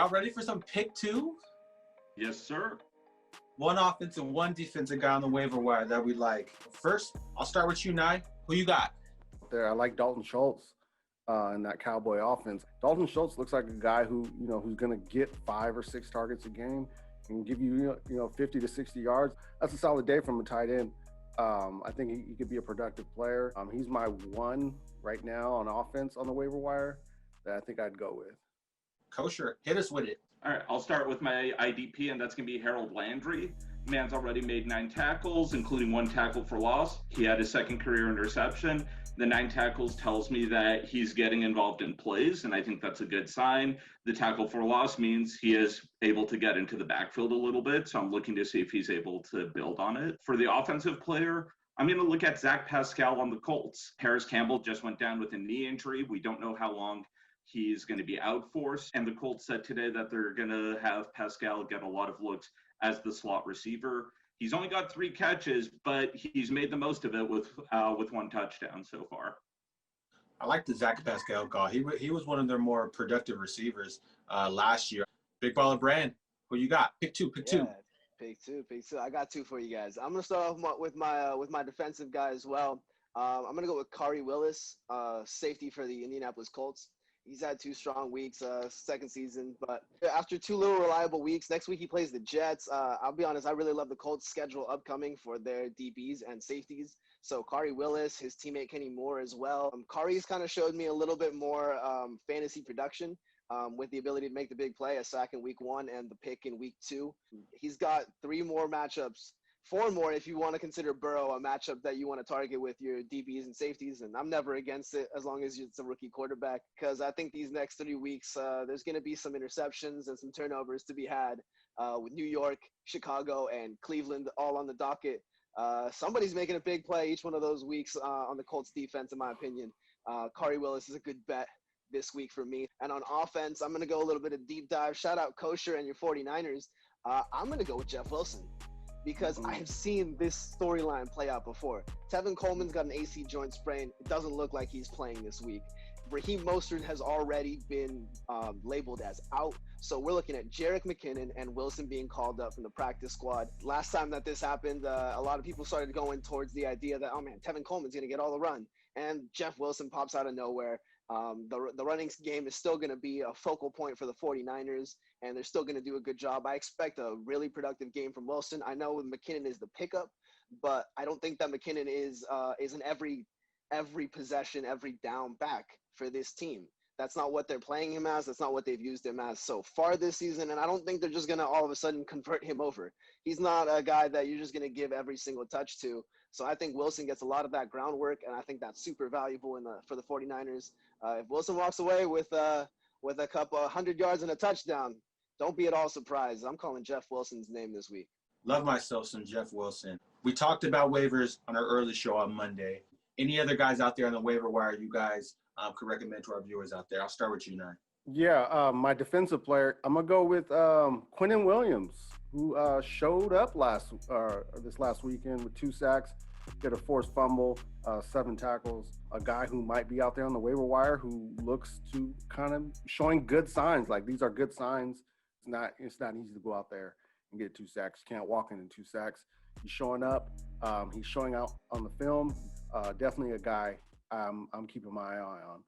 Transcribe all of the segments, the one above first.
Y'all ready for some pick two? Yes, sir. One offensive, one defensive guy on the waiver wire that we like. First, I'll start with you, Nye. Who you got? There, I like Dalton Schultz in that Cowboy offense. Dalton Schultz looks like a guy who's going to get 5 or 6 targets a game and give you 50 to 60 yards. That's a solid day from a tight end. I think he could be a productive player. He's my one right now on offense on the waiver wire that I think I'd go with. Kosher, hit us with it. All right, I'll start with my IDP, and that's going to be Harold Landry. Man's already made 9 tackles, including 1 tackle for loss. He had his second career interception. The 9 tackles tells me that he's getting involved in plays, and I think that's a good sign. The tackle for loss means he is able to get into the backfield a little bit, so I'm looking to see if he's able to build on it. For the offensive player, I'm going to look at Zach Pascal on the Colts. Paris Campbell just went down with a knee injury. We don't know how long he's going to be out for, and the Colts said today that they're going to have Pascal get a lot of looks as the slot receiver. He's only got 3 catches, but he's made the most of it with 1 touchdown so far. I like the Zach Pascal call. He was one of their more productive receivers last year. Big Baller Brand, who you got? Pick two. Pick two. I got 2 for you guys. I'm gonna start off with my defensive guy as well. I'm gonna go with Khari Willis, safety for the Indianapolis Colts. He's had 2 strong weeks, second season, but after 2 little reliable weeks, next week he plays the Jets. I'll be honest, I really love the Colts' schedule upcoming for their DBs and safeties. So Khari Willis, his teammate Kenny Moore as well. Khari's kind of showed me a little bit more fantasy production with the ability to make the big play, a sack in week 1 and the pick in week 2. He's got 3 more matchups. 4 more if you want to consider Burrow a matchup that you want to target with your DBs and safeties, and I'm never against it as long as it's a rookie quarterback, because I think these next 3 weeks there's going to be some interceptions and some turnovers to be had with New York, Chicago, and Cleveland all on the docket. Somebody's making a big play each one of those weeks on the Colts defense, in my opinion. Khari Willis is a good bet this week for me. And on offense, I'm going to go a little bit of deep dive. Shout out Kosher and your 49ers. I'm going to go with Jeff Wilson, because I've seen this storyline play out before. Tevin Coleman's got an AC joint sprain. It doesn't look like he's playing this week. Raheem Mostert has already been labeled as out. So we're looking at Jerick McKinnon and Wilson being called up from the practice squad. Last time that this happened, a lot of people started going towards the idea that, oh man, Tevin Coleman's going to get all the run. And Jeff Wilson pops out of nowhere. The running game is still going to be a focal point for the 49ers, and they're still going to do a good job. I expect a really productive game from Wilson. I know McKinnon is the pickup, but I don't think that McKinnon is an every possession, every down back for this team. That's not what they're playing him as. That's not what they've used him as so far this season, and I don't think they're just going to all of a sudden convert him over. He's not a guy that you're just going to give every single touch to. So I think Wilson gets a lot of that groundwork, and I think that's super valuable for the 49ers. If Wilson walks away with a couple 100 yards and a touchdown, don't be at all surprised. I'm calling Jeff Wilson's name this week. Love myself some Jeff Wilson. We talked about waivers on our early show on Monday. Any other guys out there on the waiver wire you guys could recommend to our viewers out there? I'll start with you, Nye. Yeah, my defensive player, I'm going to go with Quinnen Williams, who showed up this last weekend with 2 sacks, get a forced fumble, 7 tackles, a guy who might be out there on the waiver wire who looks to kind of showing good signs. Like, these are good signs. It's not easy to go out there and get 2 sacks. Can't walk into 2 sacks. He's showing up. He's showing out on the film. Definitely a guy I'm keeping my eye on.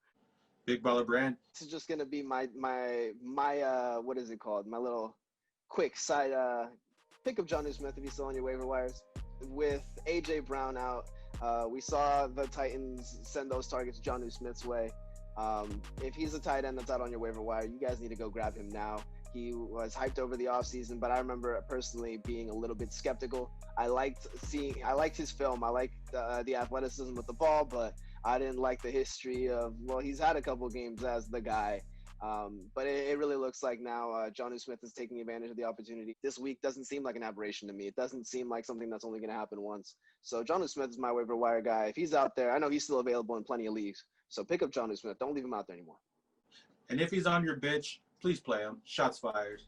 Big Baller Brand. This is just gonna be my what is it called? My little quick side pick of Jonnu Smith if he's still on your waiver wires. With AJ Brown out, we saw the Titans send those targets Jonnu Smith's way. If he's a tight end that's out on your waiver wire, you guys need to go grab him now. He was hyped over the offseason, but I remember personally being a little bit skeptical. I liked his film. I liked the athleticism with the ball, but I didn't like the history of, well, he's had a couple games as the guy. But it really looks like now Jonnu Smith is taking advantage of the opportunity. This week doesn't seem like an aberration to me. It doesn't seem like something that's only going to happen once. So Jonnu Smith is my waiver wire guy. If he's out there, I know he's still available in plenty of leagues. So pick up Jonnu Smith. Don't leave him out there anymore. And if he's on your bench, please play him. Shots fired.